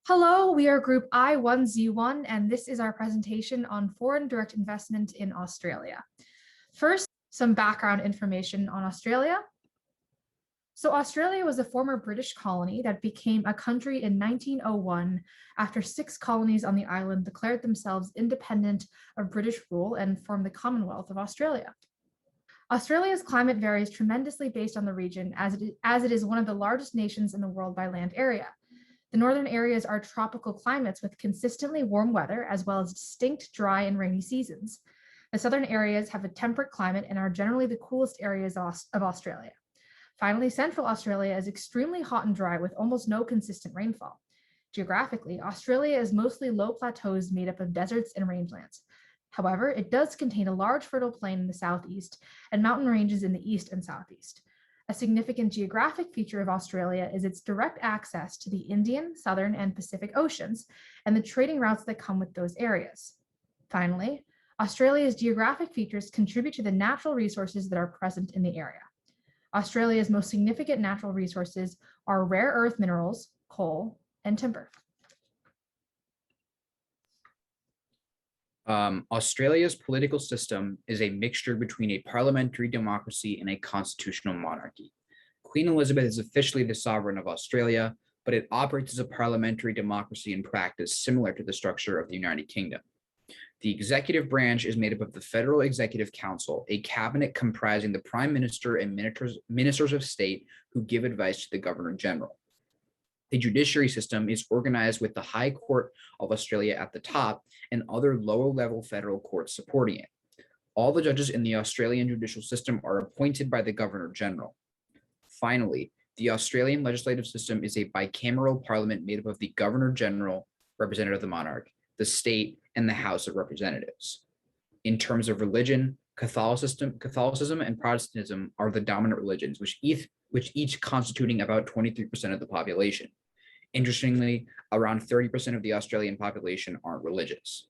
Hello, we are Group I1Z1, and this is our presentation on foreign direct investment in Australia. First, some background information on Australia. So Australia was a former British colony that became a country in 1901 after 6 colonies on the island declared themselves independent of British rule and formed the Commonwealth of Australia. Australia's climate varies tremendously based on the region as it is one of the largest nations in the world by land area. The northern areas are tropical climates with consistently warm weather, as well as distinct dry and rainy seasons. The southern areas have a temperate climate and are generally the coolest areas of Australia. Finally, central Australia is extremely hot and dry with almost no consistent rainfall. Geographically, Australia is mostly low plateaus made up of deserts and rangelands. However, it does contain a large fertile plain in the southeast and mountain ranges in the east and southeast. A significant geographic feature of Australia is its direct access to the Indian, Southern, and Pacific Oceans, and the trading routes that come with those areas. Finally, Australia's geographic features contribute to the natural resources that are present in the area. Australia's most significant natural resources are rare earth minerals, coal, and timber. Australia's political system is a mixture between a parliamentary democracy and a constitutional monarchy. Queen Elizabeth is officially the sovereign of Australia, but it operates as a parliamentary democracy in practice, similar to the structure of the United Kingdom. The executive branch is made up of the Federal Executive Council, a cabinet comprising the Prime Minister and ministers of state who give advice to the Governor General. The judiciary system is organized with the High Court of Australia at the top and other lower-level federal courts supporting it. All the judges in the Australian judicial system are appointed by the Governor General. Finally, the Australian legislative system is a bicameral parliament made up of the Governor General, representative of the monarch, the state, and the House of Representatives. In terms of religion, Catholicism and Protestantism are the dominant religions, which each constituting about 23% of the population. Interestingly, around 30% of the Australian population aren't religious.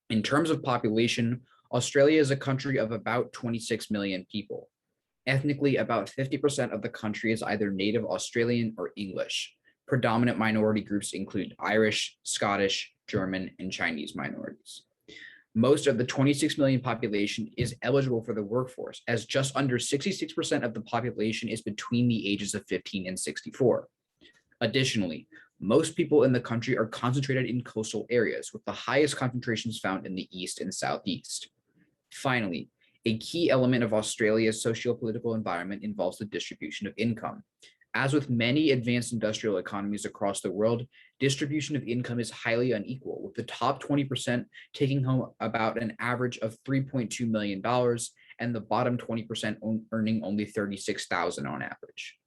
In terms of population, Australia is a country of about 26 million people. Ethnically, about 50% of the country is either native Australian or English. Predominant minority groups include Irish, Scottish, German, and Chinese minorities. Most of the 26 million population is eligible for the workforce, as just under 66% of the population is between the ages of 15 and 64. Additionally, most people in the country are concentrated in coastal areas, with the highest concentrations found in the east and southeast. Finally, a key element of Australia's socio-political environment involves the distribution of income. As with many advanced industrial economies across the world, distribution of income is highly unequal, with the top 20% taking home about an average of $3.2 million and the bottom 20% earning only $36,000 on average.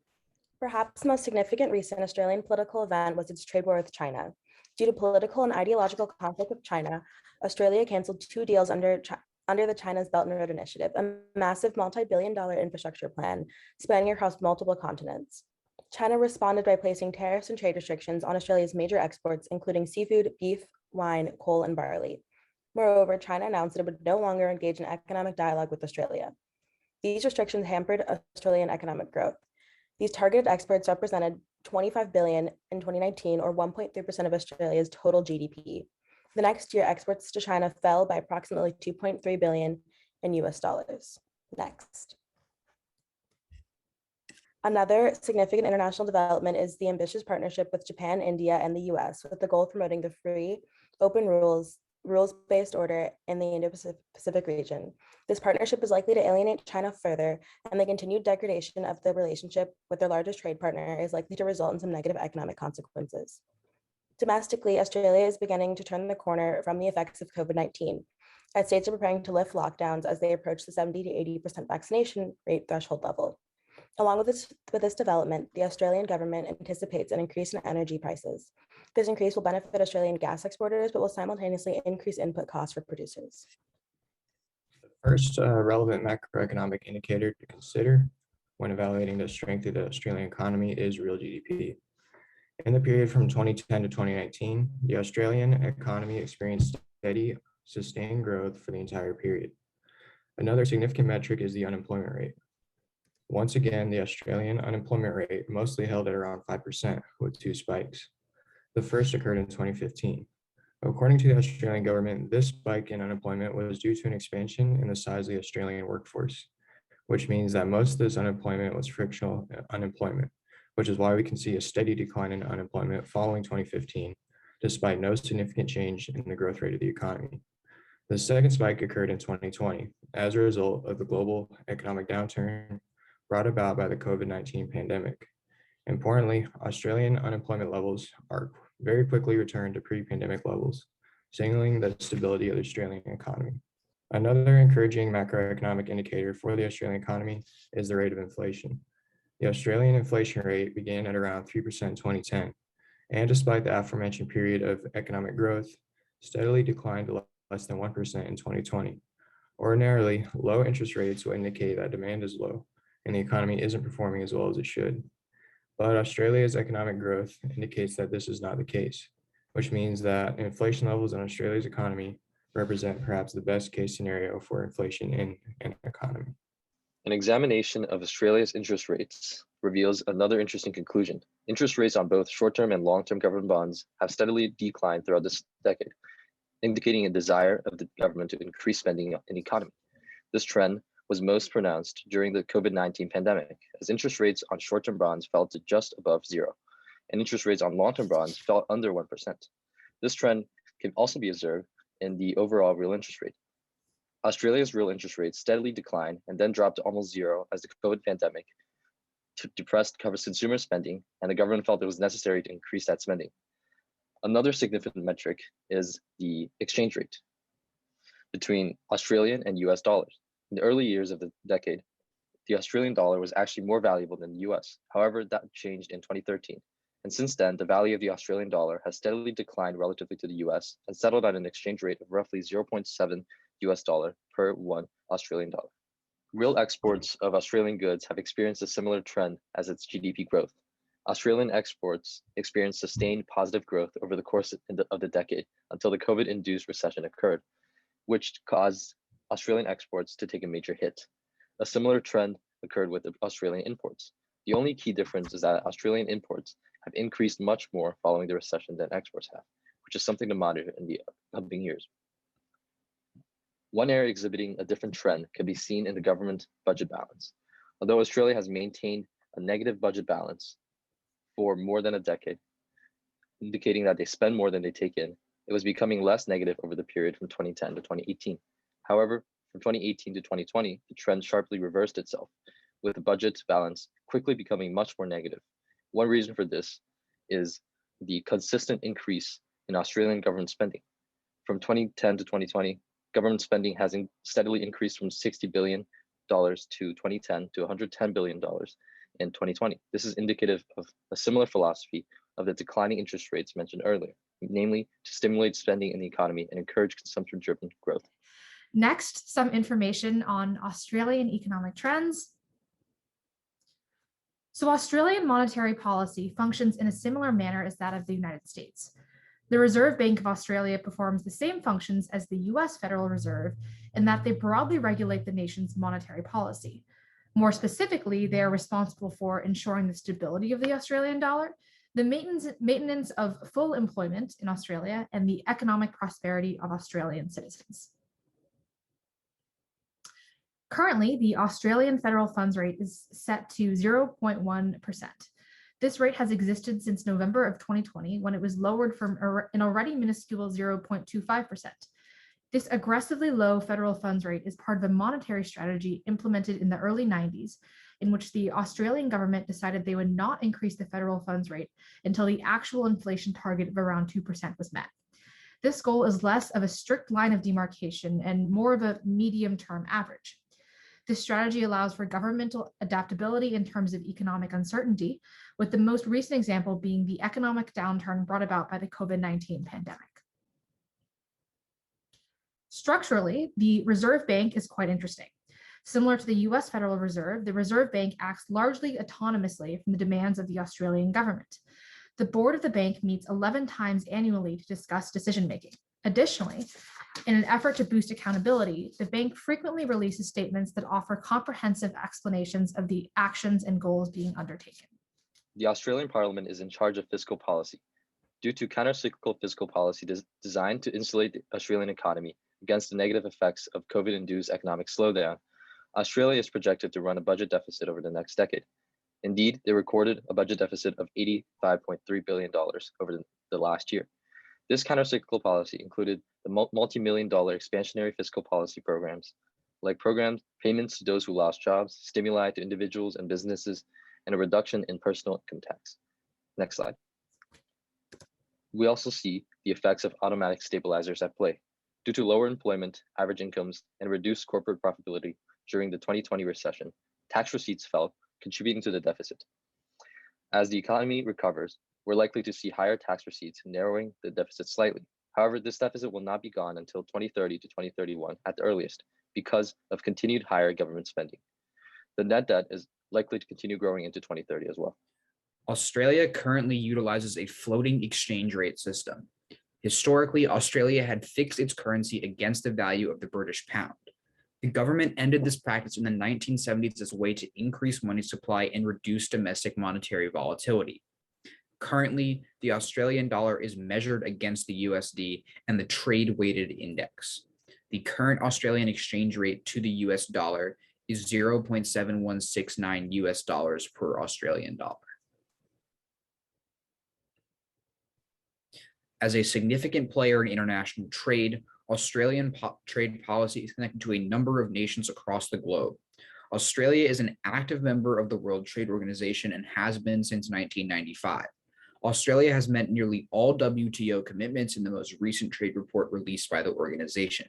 Perhaps the most significant recent Australian political event was its trade war with China. Due to political and ideological conflict with China, Australia canceled 2 deals under the China's Belt and Road Initiative, a massive multi-billion-dollar infrastructure plan spanning across multiple continents. China responded by placing tariffs and trade restrictions on Australia's major exports, including seafood, beef, wine, coal, and barley. Moreover, China announced that it would no longer engage in economic dialogue with Australia. These restrictions hampered Australian economic growth. These targeted exports represented $25 billion in 2019, or 1.3% of Australia's total GDP. The next year, exports to China fell by approximately $2.3 billion in US dollars. Next. Another significant international development is the ambitious partnership with Japan, India, and the US, with the goal of promoting the free, open rules-based order in the Indo-Pacific region. This partnership is likely to alienate China further, and the continued degradation of the relationship with their largest trade partner is likely to result in some negative economic consequences. Domestically, Australia is beginning to turn the corner from the effects of COVID-19, as states are preparing to lift lockdowns as they approach the 70 to 80% vaccination rate threshold level. Along with this development, the Australian government anticipates an increase in energy prices. This increase will benefit Australian gas exporters, but will simultaneously increase input costs for producers. The first relevant macroeconomic indicator to consider when evaluating the strength of the Australian economy is real GDP. In the period from 2010 to 2019, the Australian economy experienced steady, sustained growth for the entire period. Another significant metric is the unemployment rate. Once again, the Australian unemployment rate mostly held at around 5%, with 2 spikes. The first occurred in 2015. According to the Australian government, this spike in unemployment was due to an expansion in the size of the Australian workforce, which means that most of this unemployment was frictional unemployment, which is why we can see a steady decline in unemployment following 2015, despite no significant change in the growth rate of the economy. The second spike occurred in 2020 as a result of the global economic downturn brought about by the COVID-19 pandemic. Importantly, Australian unemployment levels are very quickly returned to pre-pandemic levels, signaling the stability of the Australian economy. Another encouraging macroeconomic indicator for the Australian economy is the rate of inflation. The Australian inflation rate began at around 3% in 2010, and despite the aforementioned period of economic growth, steadily declined to less than 1% in 2020. Ordinarily, low interest rates will indicate that demand is low and the economy isn't performing as well as it should. But Australia's economic growth indicates that this is not the case, which means that inflation levels in Australia's economy represent perhaps the best case scenario for inflation in an economy. An examination of Australia's interest rates reveals another interesting conclusion. Interest rates on both short-term and long-term government bonds have steadily declined throughout this decade, indicating a desire of the government to increase spending in the economy. This trend was most pronounced during the COVID-19 pandemic, as interest rates on short-term bonds fell to just above zero, and interest rates on long-term bonds fell under 1%. This trend can also be observed in the overall real interest rate. Australia's real interest rate steadily declined and then dropped to almost zero as the COVID pandemic depressed consumer spending, and the government felt it was necessary to increase that spending. Another significant metric is the exchange rate between Australian and US dollars. In the early years of the decade, the Australian dollar was actually more valuable than the US. However, that changed in 2013. And since then, the value of the Australian dollar has steadily declined relatively to the US and settled at an exchange rate of roughly 0.7 US dollar per one Australian dollar. Real exports of Australian goods have experienced a similar trend as its GDP growth. Australian exports experienced sustained positive growth over the course of the decade until the COVID-induced recession occurred, which caused Australian exports to take a major hit. A similar trend occurred with the Australian imports. The only key difference is that Australian imports have increased much more following the recession than exports have, which is something to monitor in the upcoming years. One area exhibiting a different trend can be seen in the government budget balance. Although Australia has maintained a negative budget balance for more than a decade, indicating that they spend more than they take in, it was becoming less negative over the period from 2010 to 2018. However, from 2018 to 2020, the trend sharply reversed itself, with the budget balance quickly becoming much more negative. One reason for this is the consistent increase in Australian government spending. From 2010 to 2020, government spending has steadily increased from $60 billion to 2010 to $110 billion in 2020. This is indicative of a similar philosophy of the declining interest rates mentioned earlier, namely to stimulate spending in the economy and encourage consumption-driven growth. Next, some information on Australian economic trends. So Australian monetary policy functions in a similar manner as that of the United States. The Reserve Bank of Australia performs the same functions as the US Federal Reserve in that they broadly regulate the nation's monetary policy. More specifically, they are responsible for ensuring the stability of the Australian dollar, the maintenance of full employment in Australia, and the economic prosperity of Australian citizens. Currently, the Australian federal funds rate is set to 0.1%. This rate has existed since November of 2020, when it was lowered from an already minuscule 0.25%. This aggressively low federal funds rate is part of a monetary strategy implemented in the early 90s, in which the Australian government decided they would not increase the federal funds rate until the actual inflation target of around 2% was met. This goal is less of a strict line of demarcation and more of a medium-term average. This strategy allows for governmental adaptability in terms of economic uncertainty, with the most recent example being the economic downturn brought about by the COVID-19 pandemic. Structurally, the Reserve Bank is quite interesting. Similar to the US Federal Reserve, the Reserve Bank acts largely autonomously from the demands of the Australian government. The board of the bank meets 11 times annually to discuss decision-making. Additionally, in an effort to boost accountability, the bank frequently releases statements that offer comprehensive explanations of the actions and goals being undertaken. The Australian Parliament is in charge of fiscal policy. Due to countercyclical fiscal policy designed to insulate the Australian economy against the negative effects of COVID-induced economic slowdown, Australia is projected to run a budget deficit over the next decade. Indeed, they recorded a budget deficit of $85.3 billion over the last year. This countercyclical policy included the multi-million-dollar expansionary fiscal policy programs, like programs, payments to those who lost jobs, stimuli to individuals and businesses, and a reduction in personal income tax. Next slide. We also see the effects of automatic stabilizers at play. Due to lower employment, average incomes, and reduced corporate profitability during the 2020 recession, tax receipts fell, contributing to the deficit. As the economy recovers, we're likely to see higher tax receipts, narrowing the deficit slightly. However, this deficit will not be gone until 2030 to 2031 at the earliest because of continued higher government spending. The net debt is likely to continue growing into 2030 as well. Australia currently utilizes a floating exchange rate system. Historically, Australia had fixed its currency against the value of the British pound. The government ended this practice in the 1970s as a way to increase money supply and reduce domestic monetary volatility. Currently, the Australian dollar is measured against the USD and the trade-weighted index. The current Australian exchange rate to the US dollar is 0.7169 US dollars per Australian dollar. As a significant player in international trade, Australian trade policy is connected to a number of nations across the globe. Australia is an active member of the World Trade Organization and has been since 1995. Australia has met nearly all WTO commitments in the most recent trade report released by the organization.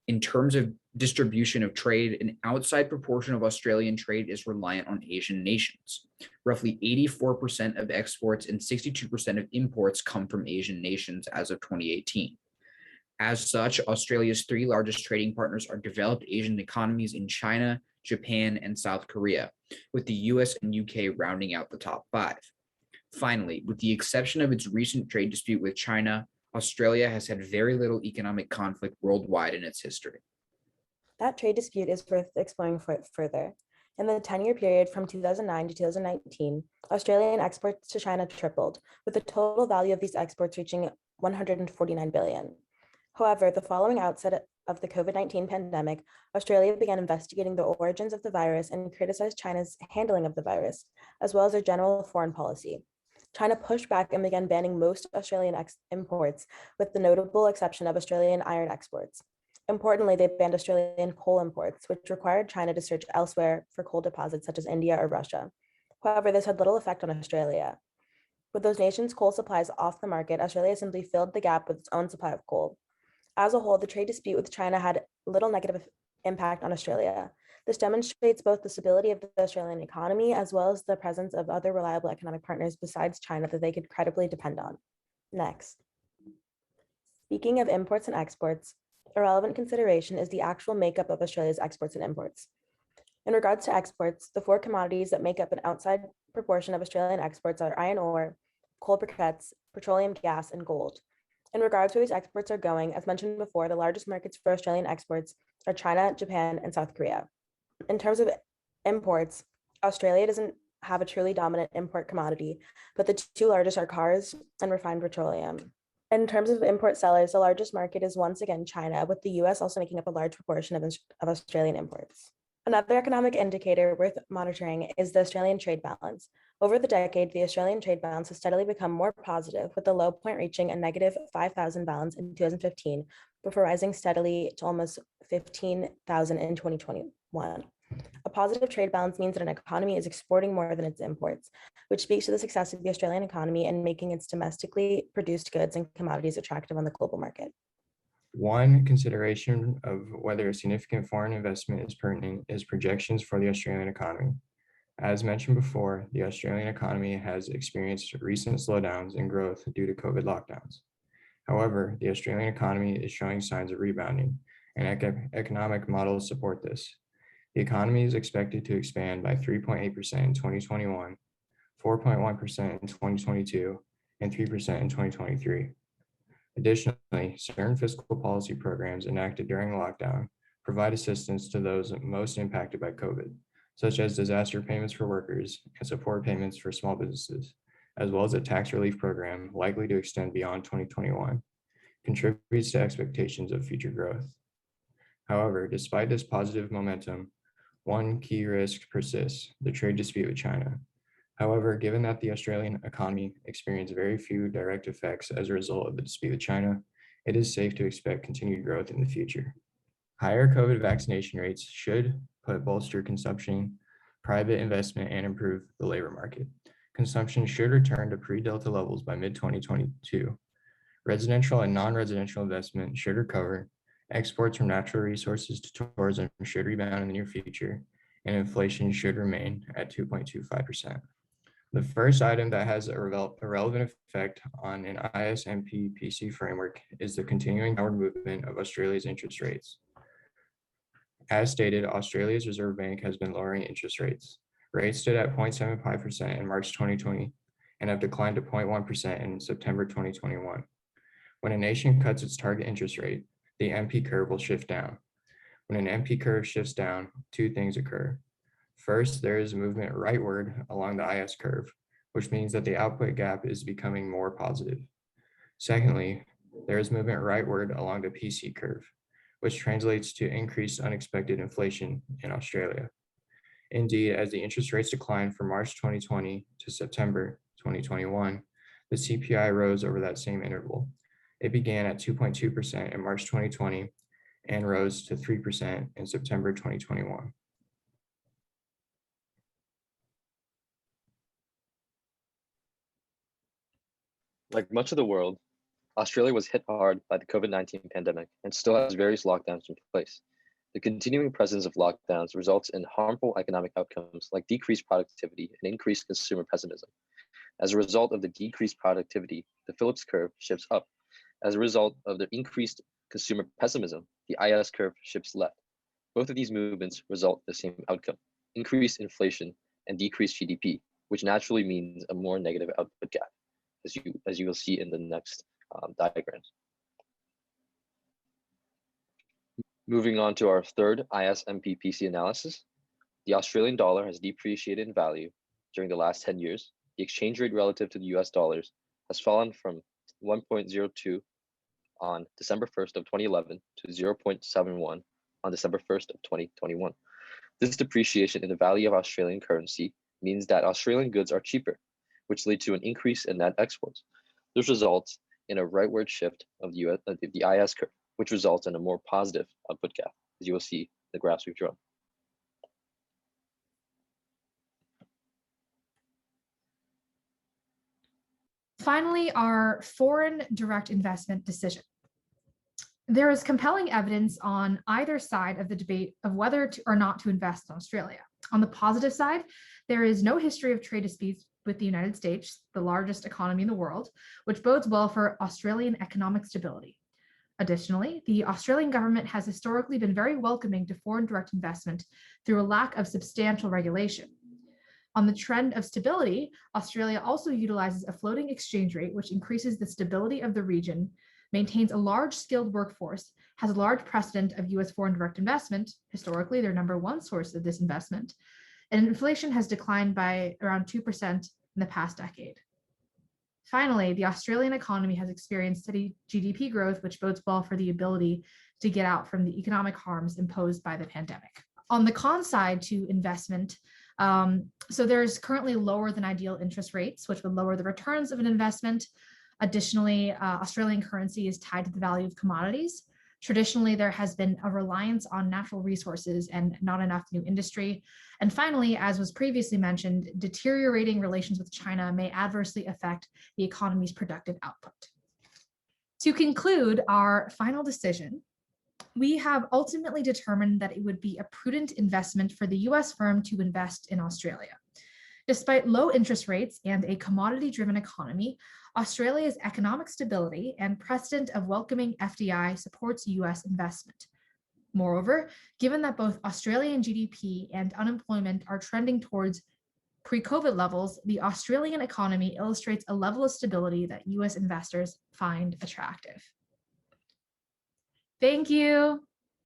In terms of distribution of trade, an outside proportion of Australian trade is reliant on Asian nations. Roughly 84% of exports and 62% of imports come from Asian nations as of 2018. As such, Australia's three largest trading partners are developed Asian economies in China, Japan, and South Korea, with the US and UK rounding out the top five. Finally, with the exception of its recent trade dispute with China, Australia has had very little economic conflict worldwide in its history. That trade dispute is worth exploring further. In the 10-year period from 2009 to 2019, Australian exports to China tripled, with the total value of these exports reaching $149 billion. However, the following outset of the COVID-19 pandemic, Australia began investigating the origins of the virus and criticized China's handling of the virus, as well as their general foreign policy. China pushed back and began banning most Australian imports, with the notable exception of Australian iron exports. Importantly, they banned Australian coal imports, which required China to search elsewhere for coal deposits such as India or Russia. However, this had little effect on Australia. With those nations' coal supplies off the market, Australia simply filled the gap with its own supply of coal. As a whole, the trade dispute with China had little negative impact on Australia. This demonstrates both the stability of the Australian economy as well as the presence of other reliable economic partners besides China that they could credibly depend on. Next. Speaking of imports and exports, a relevant consideration is the actual makeup of Australia's exports and imports. In regards to exports, the four commodities that make up an outside proportion of Australian exports are iron ore, coal briquettes, petroleum gas, and gold. In regards to where these exports are going, as mentioned before, the largest markets for Australian exports are China, Japan, and South Korea. In terms of imports, Australia doesn't have a truly dominant import commodity, but the two largest are cars and refined petroleum. In terms of import sellers, the largest market is once again China, with the US also making up a large proportion of Australian imports. Another economic indicator worth monitoring is the Australian trade balance. Over the decade, the Australian trade balance has steadily become more positive, with the low point reaching a negative 5,000 balance in 2015, before rising steadily to almost 15,000 in 2021. A positive trade balance means that an economy is exporting more than its imports, which speaks to the success of the Australian economy in making its domestically produced goods and commodities attractive on the global market. One consideration of whether a significant foreign investment is pertinent is projections for the Australian economy. As mentioned before, the Australian economy has experienced recent slowdowns in growth due to COVID lockdowns. However, the Australian economy is showing signs of rebounding, and economic models support this. The economy is expected to expand by 3.8% in 2021, 4.1% in 2022, and 3% in 2023. Additionally, certain fiscal policy programs enacted during lockdown provide assistance to those most impacted by COVID, such as disaster payments for workers and support payments for small businesses. as well as a tax relief program likely to extend beyond 2021, contributes to expectations of future growth. However, despite this positive momentum, one key risk persists: the trade dispute with China. However, given that the Australian economy experienced very few direct effects as a result of the dispute with China, it is safe to expect continued growth in the future. Higher COVID vaccination rates should bolster consumption, private investment, and improve the labor market. Consumption should return to pre-Delta levels by mid-2022. Residential and non-residential investment should recover. Exports from natural resources to tourism should rebound in the near future, and inflation should remain at 2.25%. The first item that has a relevant effect on an ISMPPC framework is the continuing downward movement of Australia's interest rates. As stated, Australia's Reserve Bank has been lowering interest rates. Rates stood at 0.75% in March 2020 and have declined to 0.1% in September 2021. When a nation cuts its target interest rate, the MP curve will shift down. When an MP curve shifts down, two things occur. First, there is movement rightward along the IS curve, which means that the output gap is becoming more positive. Secondly, there is movement rightward along the PC curve, which translates to increased unexpected inflation in Australia. Indeed, as the interest rates declined from March 2020 to September 2021, the CPI rose over that same interval. It began at 2.2% in March 2020 and rose to 3% in September 2021. Like much of the world, Australia was hit hard by the COVID-19 pandemic and still has various lockdowns in place. The continuing presence of lockdowns results in harmful economic outcomes like decreased productivity and increased consumer pessimism. As a result of the decreased productivity, the Phillips curve shifts up. As a result of the increased consumer pessimism, the IS curve shifts left. Both of these movements result in the same outcome: increased inflation and decreased GDP, which naturally means a more negative output gap, as you will see in the next diagrams. Moving on to our third ISMPPC analysis, the Australian dollar has depreciated in value during the last 10 years. The exchange rate relative to the US dollars has fallen from 1.02 on December 1st of 2011 to 0.71 on December 1st of 2021. This depreciation in the value of Australian currency means that Australian goods are cheaper, which lead to an increase in net exports. This results in a rightward shift of the IS curve, which results in a more positive output gap, as you will see in the graphs we've drawn. Finally, our foreign direct investment decision. There is compelling evidence on either side of the debate of whether or not to invest in Australia. On the positive side, there is no history of trade disputes with the United States, the largest economy in the world, which bodes well for Australian economic stability. Additionally, the Australian government has historically been very welcoming to foreign direct investment through a lack of substantial regulation. On the trend of stability, Australia also utilizes a floating exchange rate, which increases the stability of the region, maintains a large skilled workforce, has a large precedent of US foreign direct investment, historically their number one source of this investment, and inflation has declined by around 2% in the past decade. Finally, the Australian economy has experienced steady GDP growth, which bodes well for the ability to get out from the economic harms imposed by the pandemic. On the con side to investment, so there's currently lower than ideal interest rates, which would lower the returns of an investment. Additionally, Australian currency is tied to the value of commodities. Traditionally, there has been a reliance on natural resources and not enough new industry. And finally, as was previously mentioned, deteriorating relations with China may adversely affect the economy's productive output. To conclude our final decision, we have ultimately determined that it would be a prudent investment for the US firm to invest in Australia. Despite low interest rates and a commodity-driven economy, Australia's economic stability and precedent of welcoming FDI supports US investment. Moreover, given that both Australian GDP and unemployment are trending towards pre-COVID levels, the Australian economy illustrates a level of stability that US investors find attractive. Thank you.